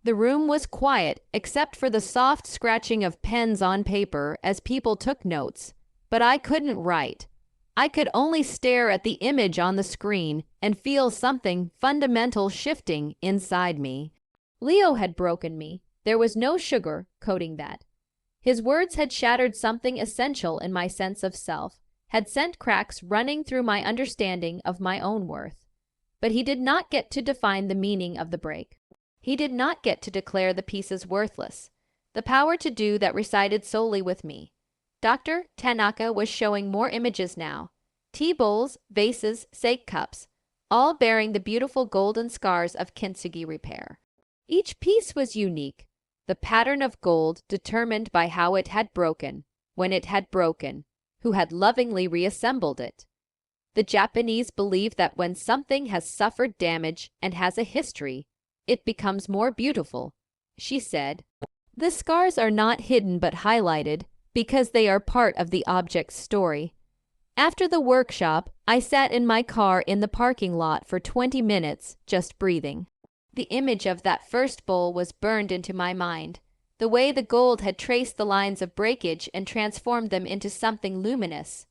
The room was quiet, except for the soft scratching of pens on paper as people took notes, but I couldn't write. I could only stare at the image on the screen and feel something fundamental shifting inside me. Leo had broken me. There was no sugar coating that. His words had shattered something essential in my sense of self, had sent cracks running through my understanding of my own worth. But he did not get to define the meaning of the break. He did not get to declare the pieces worthless. The power to do that resided solely with me. Dr. Tanaka was showing more images now. Tea bowls, vases, sake cups, all bearing the beautiful golden scars of kintsugi repair. Each piece was unique. The pattern of gold determined by how it had broken, when it had broken, who had lovingly reassembled it. The Japanese believe that when something has suffered damage and has a history, it becomes more beautiful, she said. The scars are not hidden but highlighted because they are part of the object's story. After the workshop, I sat in my car in the parking lot for 20 minutes, just breathing. The image of that first bowl was burned into my mind, the way the gold had traced the lines of breakage and transformed them into something luminous.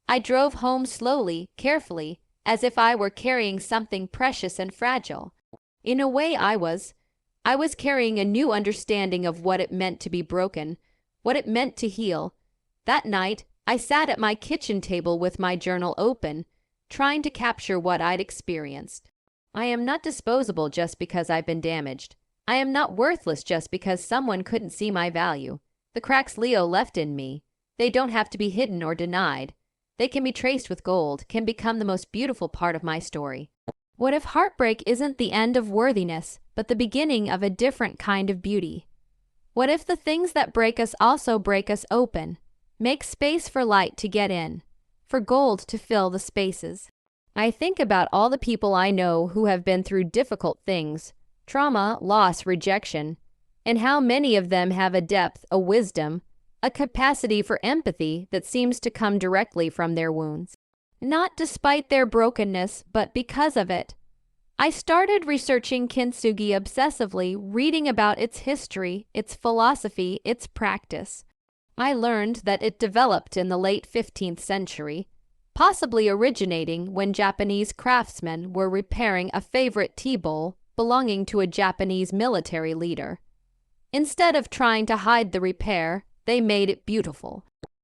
I drove home slowly, carefully, as if I were carrying something precious and fragile. In a way I was carrying a new understanding of what it meant to be broken, what it meant to heal. That night, I sat at my kitchen table with my journal open, trying to capture what I'd experienced. I am not disposable just because I've been damaged. I am not worthless just because someone couldn't see my value. The cracks Leo left in me, they don't have to be hidden or denied. They can be traced with gold, can become the most beautiful part of my story. What if heartbreak isn't the end of worthiness, but the beginning of a different kind of beauty? What if the things that break us also break us open, make space for light to get in, for gold to fill the spaces? I think about all the people I know who have been through difficult things, trauma, loss, rejection, and how many of them have a depth, a wisdom, a capacity for empathy that seems to come directly from their wounds. Not despite their brokenness, but because of it. I started researching kintsugi obsessively, reading about its history, its philosophy, its practice. I learned that it developed in the late 15th century, possibly originating when Japanese craftsmen were repairing a favorite tea bowl belonging to a Japanese military leader. Instead of trying to hide the repair, they made it beautiful.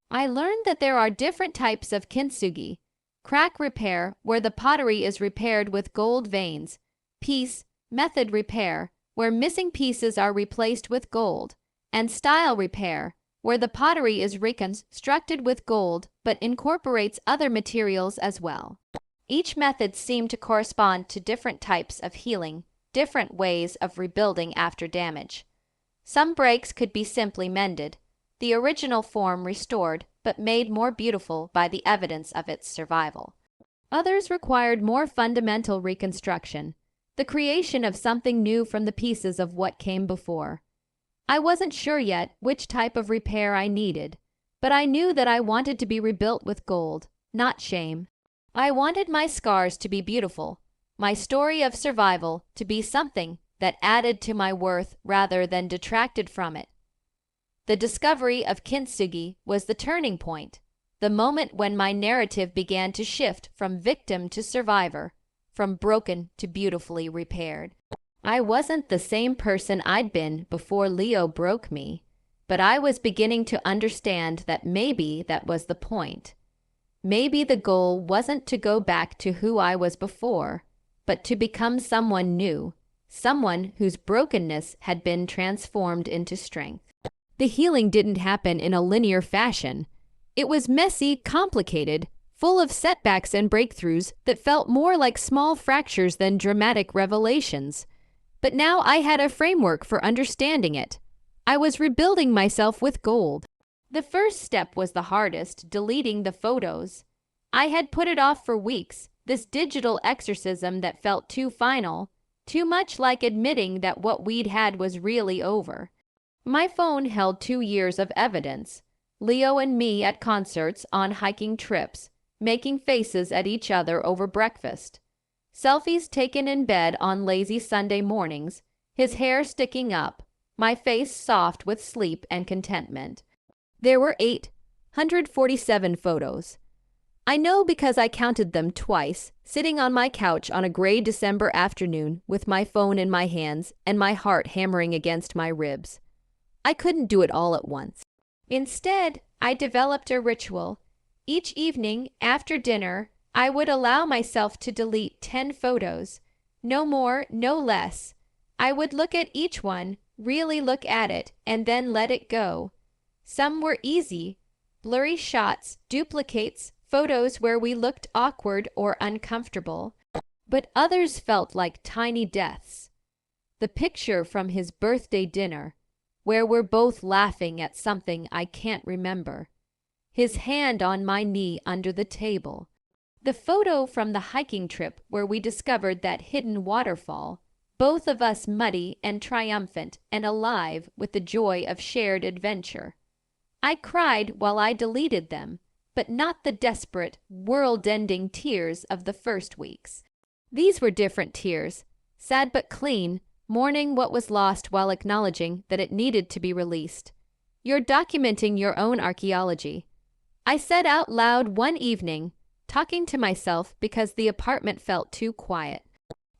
I learned that there are different types of kintsugi: crack repair, where the pottery is repaired with gold veins; piece, method repair, where missing pieces are replaced with gold; and style repair, where the pottery is reconstructed with gold but incorporates other materials as well. Each method seemed to correspond to different types of healing, different ways of rebuilding after damage. Some breaks could be simply mended, the original form restored but made more beautiful by the evidence of its survival. Others required more fundamental reconstruction, the creation of something new from the pieces of what came before. I wasn't sure yet which type of repair I needed, but I knew that I wanted to be rebuilt with gold, not shame. I wanted my scars to be beautiful, my story of survival to be something that added to my worth rather than detracted from it. The discovery of kintsugi was the turning point, the moment when my narrative began to shift from victim to survivor, from broken to beautifully repaired. I wasn't the same person I'd been before Leo broke me, but I was beginning to understand that maybe that was the point. Maybe the goal wasn't to go back to who I was before, but to become someone new, someone whose brokenness had been transformed into strength. The healing didn't happen in a linear fashion. It was messy, complicated, full of setbacks and breakthroughs that felt more like small fractures than dramatic revelations. But now I had a framework for understanding it. I was rebuilding myself with gold. The first step was the hardest, deleting the photos. I had put it off for weeks, this digital exorcism that felt too final, too much like admitting that what we'd had was really over. My phone held 2 years of evidence: Leo and me at concerts, on hiking trips, making faces at each other over breakfast. Selfies taken in bed on lazy Sunday mornings, his hair sticking up, my face soft with sleep and contentment. There were 847 photos. I know because I counted them twice, sitting on my couch on a gray December afternoon with my phone in my hands and my heart hammering against my ribs. I couldn't do it all at once. Instead, I developed a ritual. Each evening, after dinner, I would allow myself to delete 10 photos. No more, no less. I would look at each one, really look at it, and then let it go. Some were easy: blurry shots, duplicates, photos where we looked awkward or uncomfortable. But others felt like tiny deaths. The picture from his birthday dinner, where we're both laughing at something I can't remember. His hand on my knee under the table. The photo from the hiking trip where we discovered that hidden waterfall, both of us muddy and triumphant and alive with the joy of shared adventure. I cried while I deleted them, but not the desperate, world-ending tears of the first weeks. These were different tears, sad but clean, mourning what was lost while acknowledging that it needed to be released. You're documenting your own archaeology. I said out loud one evening, talking to myself because the apartment felt too quiet.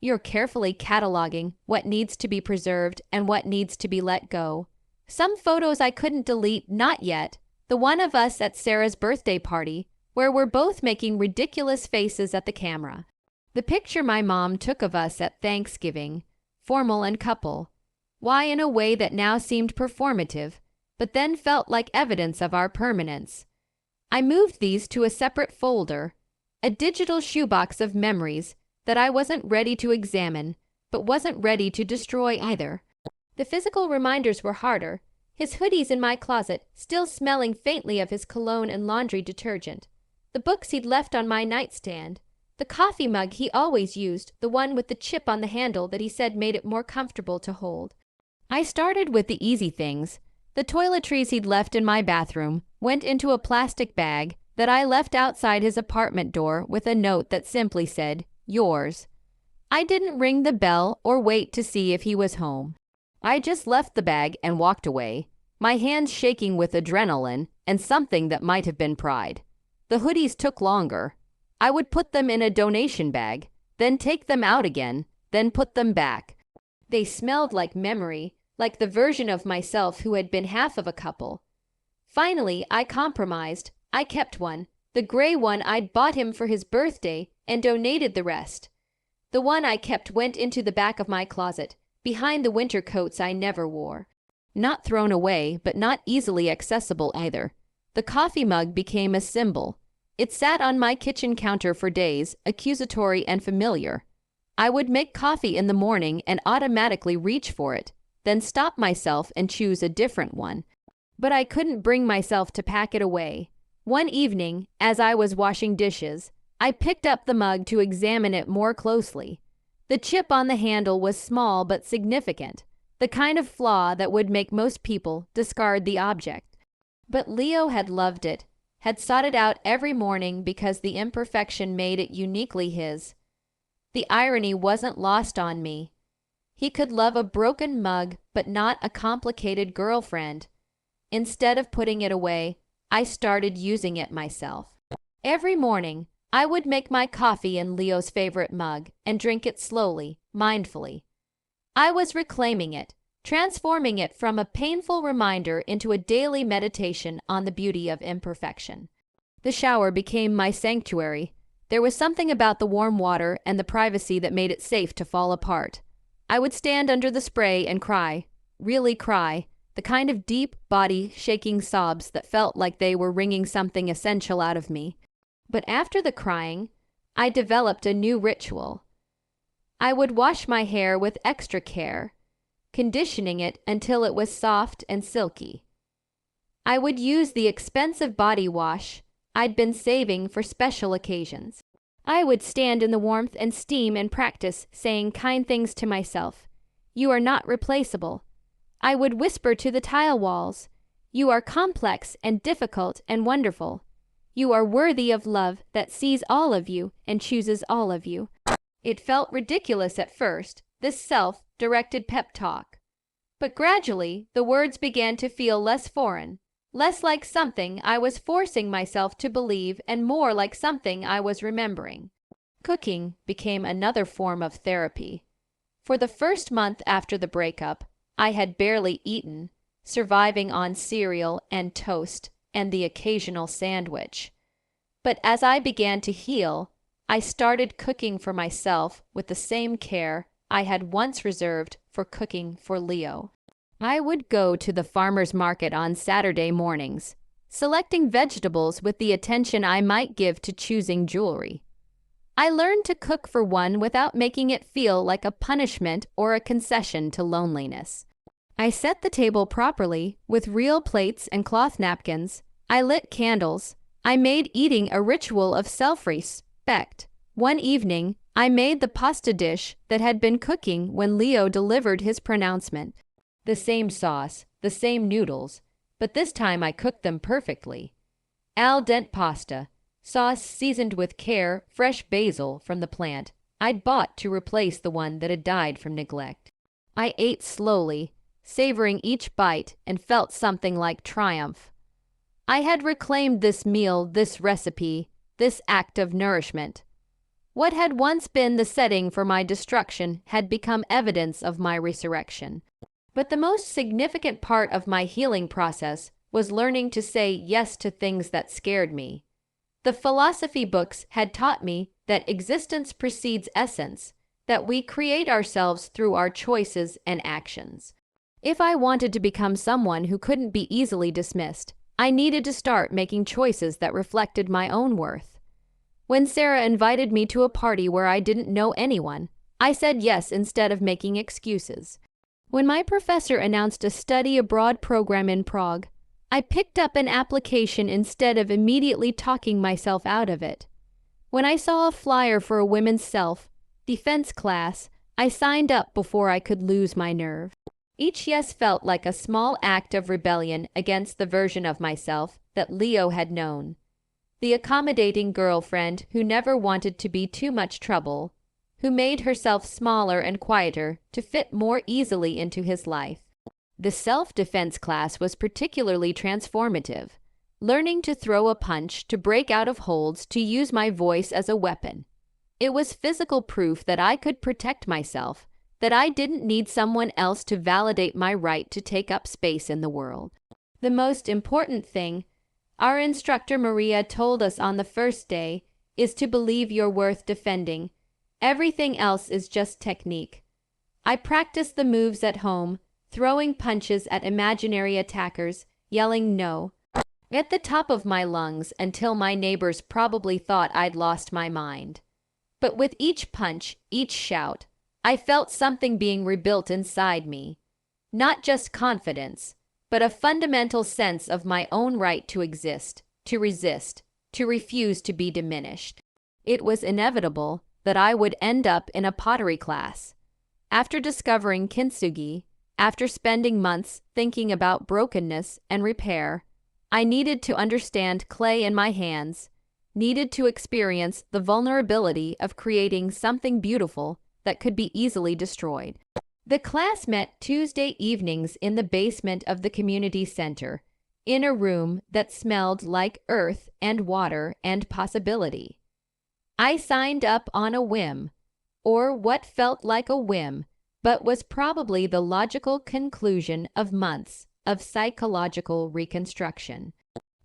You're carefully cataloging what needs to be preserved and what needs to be let go. Some photos I couldn't delete, not yet. The one of us at Sarah's birthday party, where we're both making ridiculous faces at the camera. The picture my mom took of us at Thanksgiving, formal and couple. Why, in a way that now seemed performative, but then felt like evidence of our permanence. I moved these to a separate folder, a digital shoebox of memories that I wasn't ready to examine, but wasn't ready to destroy either. The physical reminders were harder. His hoodies in my closet, still smelling faintly of his cologne and laundry detergent. The books he'd left on my nightstand. The coffee mug he always used, the one with the chip on the handle that he said made it more comfortable to hold. I started with the easy things. The toiletries he'd left in my bathroom went into a plastic bag that I left outside his apartment door with a note that simply said, "Yours." I didn't ring the bell or wait to see if he was home. I just left the bag and walked away, my hands shaking with adrenaline and something that might have been pride. The hoodies took longer. I would put them in a donation bag, then take them out again, then put them back. They smelled like memory, like the version of myself who had been half of a couple. Finally, I compromised. I kept one, the gray one I'd bought him for his birthday, and donated the rest. The one I kept went into the back of my closet, behind the winter coats I never wore. Not thrown away, but not easily accessible either. The coffee mug became a symbol. It sat on my kitchen counter for days, accusatory and familiar. I would make coffee in the morning and automatically reach for it, then stop myself and choose a different one. But I couldn't bring myself to pack it away. One evening, as I was washing dishes, I picked up the mug to examine it more closely. The chip on the handle was small but significant, the kind of flaw that would make most people discard the object. But Leo had loved it, had sought it out every morning because the imperfection made it uniquely his. The irony wasn't lost on me. He could love a broken mug but not a complicated girlfriend. Instead of putting it away, I started using it myself. Every morning, I would make my coffee in Leo's favorite mug and drink it slowly, mindfully. I was reclaiming it, transforming it from a painful reminder into a daily meditation on the beauty of imperfection. The shower became my sanctuary. There was something about the warm water and the privacy that made it safe to fall apart. I would stand under the spray and cry, really cry, the kind of deep, body-shaking sobs that felt like they were wringing something essential out of me. But after the crying, I developed a new ritual. I would wash my hair with extra care, conditioning it until it was soft and silky. I would use the expensive body wash I'd been saving for special occasions. I would stand in the warmth and steam and practice saying kind things to myself. "You are not replaceable." I would whisper to the tile walls, "You are complex and difficult and wonderful. You are worthy of love that sees all of you and chooses all of you." It felt ridiculous at first, this self-directed pep talk. But gradually, the words began to feel less foreign, less like something I was forcing myself to believe and more like something I was remembering. Cooking became another form of therapy. For the first month after the breakup, I had barely eaten, surviving on cereal and toast and the occasional sandwich. But as I began to heal, I started cooking for myself with the same care I had once reserved for cooking for Leo. I would go to the farmer's market on Saturday mornings, selecting vegetables with the attention I might give to choosing jewelry. I learned to cook for one without making it feel like a punishment or a concession to loneliness. I set the table properly with real plates and cloth napkins. I lit candles. I made eating a ritual of self-respect. One evening, I made the pasta dish that had been cooking when Leo delivered his pronouncement. The same sauce, the same noodles, but this time I cooked them perfectly. Al dente pasta, sauce seasoned with care, fresh basil from the plant I'd bought to replace the one that had died from neglect. I ate slowly, savoring each bite, and felt something like triumph. I had reclaimed this meal, this recipe, this act of nourishment. What had once been the setting for my destruction had become evidence of my resurrection. But the most significant part of my healing process was learning to say yes to things that scared me. The philosophy books had taught me that existence precedes essence, that we create ourselves through our choices and actions. If I wanted to become someone who couldn't be easily dismissed, I needed to start making choices that reflected my own worth. When Sarah invited me to a party where I didn't know anyone, I said yes instead of making excuses. When my professor announced a study abroad program in Prague, I picked up an application instead of immediately talking myself out of it. When I saw a flyer for a women's self-defense class, I signed up before I could lose my nerve. Each yes felt like a small act of rebellion against the version of myself that Leo had known. The accommodating girlfriend who never wanted to be too much trouble, who made herself smaller and quieter to fit more easily into his life. The self-defense class was particularly transformative, learning to throw a punch, to break out of holds, to use my voice as a weapon. It was physical proof that I could protect myself, that I didn't need someone else to validate my right to take up space in the world. The most important thing, our instructor Maria told us on the first day, is to believe you're worth defending. Everything else is just technique. I practiced the moves at home, throwing punches at imaginary attackers, yelling no at the top of my lungs until my neighbors probably thought I'd lost my mind. But with each punch, each shout, I felt something being rebuilt inside me. Not just confidence, but a fundamental sense of my own right to exist, to resist, to refuse to be diminished. It was inevitable that I would end up in a pottery class. After discovering kintsugi, after spending months thinking about brokenness and repair, I needed to understand clay in my hands, needed to experience the vulnerability of creating something beautiful that could be easily destroyed. The class met Tuesday evenings in the basement of the community center, in a room that smelled like earth and water and possibility. I signed up on a whim, or what felt like a whim, but was probably the logical conclusion of months of psychological reconstruction.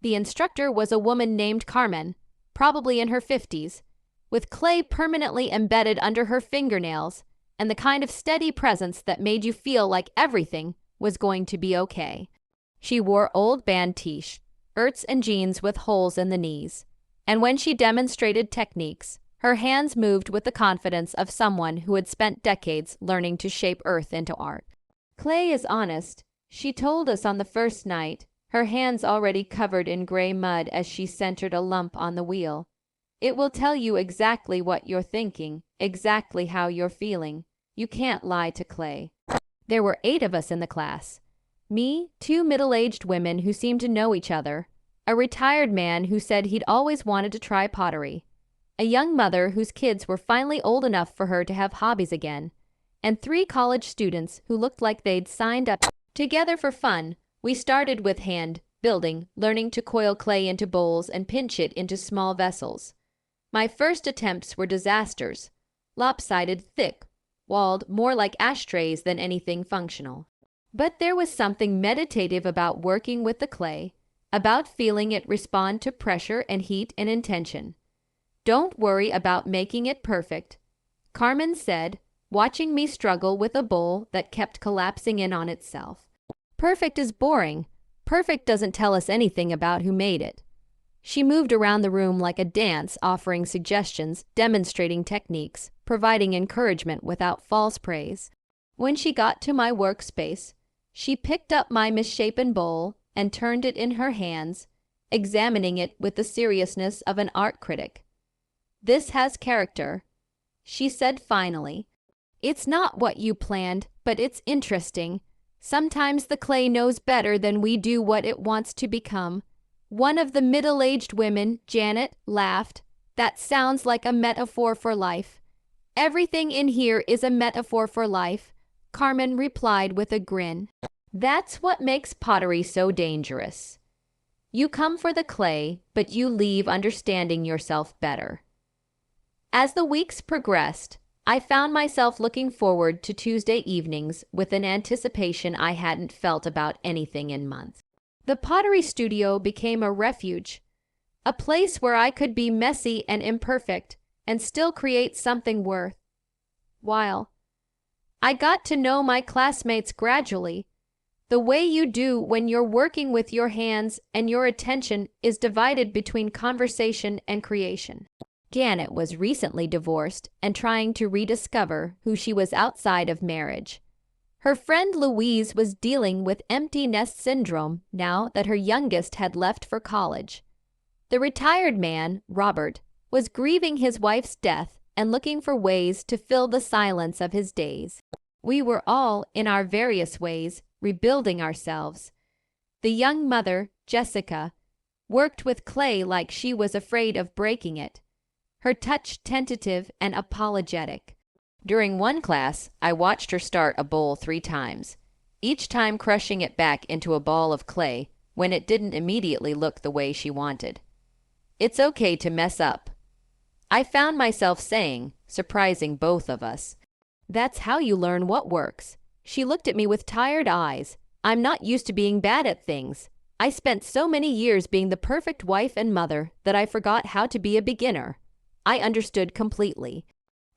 The instructor was a woman named Carmen, probably in her 50s, with clay permanently embedded under her fingernails and the kind of steady presence that made you feel like everything was going to be okay. She wore old band t-shirts and jeans with holes in the knees, and when she demonstrated techniques, her hands moved with the confidence of someone who had spent decades learning to shape earth into art. Clay is honest, she told us on the first night, her hands already covered in gray mud as she centered a lump on the wheel. It will tell you exactly what you're thinking, exactly how you're feeling. You can't lie to clay. There were 8 of us in the class. Me, 2 middle-aged women who seemed to know each other, a retired man who said he'd always wanted to try pottery, a young mother whose kids were finally old enough for her to have hobbies again, and 3 college students who looked like they'd signed up together for fun. We started with hand building, learning to coil clay into bowls and pinch it into small vessels. My first attempts were disasters, lopsided, thick-walled, more like ashtrays than anything functional. But there was something meditative about working with the clay, about feeling it respond to pressure and heat and intention. Don't worry about making it perfect, Carmen said, watching me struggle with a bowl that kept collapsing in on itself. Perfect is boring. Perfect doesn't tell us anything about who made it. She moved around the room like a dance, offering suggestions, demonstrating techniques, providing encouragement without false praise. When she got to my workspace, she picked up my misshapen bowl and turned it in her hands, examining it with the seriousness of an art critic. "This has character," she said finally. "It's not what you planned, but it's interesting. Sometimes the clay knows better than we do what it wants to become." One of the middle-aged women, Janet, laughed. "That sounds like a metaphor for life." "Everything in here is a metaphor for life," Carmen replied with a grin. That's what makes pottery so dangerous. You come for the clay, but you leave understanding yourself better. As the weeks progressed, I found myself looking forward to Tuesday evenings with an anticipation I hadn't felt about anything in months. The pottery studio became a refuge, a place where I could be messy and imperfect and still create something worthwhile. I got to know my classmates gradually, the way you do when you're working with your hands and your attention is divided between conversation and creation. Janet was recently divorced and trying to rediscover who she was outside of marriage. Her friend Louise was dealing with empty nest syndrome now that her youngest had left for college. The retired man, Robert, was grieving his wife's death and looking for ways to fill the silence of his days. We were all, in our various ways, rebuilding ourselves. The young mother, Jessica, worked with clay like she was afraid of breaking it, her touch tentative and apologetic. During one class, I watched her start a bowl 3 times, each time crushing it back into a ball of clay when it didn't immediately look the way she wanted. "It's okay to mess up," I found myself saying, surprising both of us. "That's how you learn what works." She looked at me with tired eyes. "I'm not used to being bad at things. I spent so many years being the perfect wife and mother that I forgot how to be a beginner." I understood completely.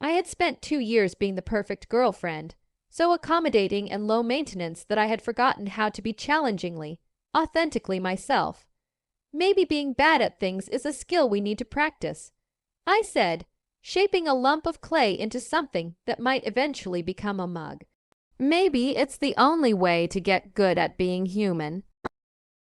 I had spent 2 years being the perfect girlfriend, so accommodating and low maintenance that I had forgotten how to be challengingly, authentically myself. "Maybe being bad at things is a skill we need to practice," I said, shaping a lump of clay into something that might eventually become a mug. "Maybe it's the only way to get good at being human."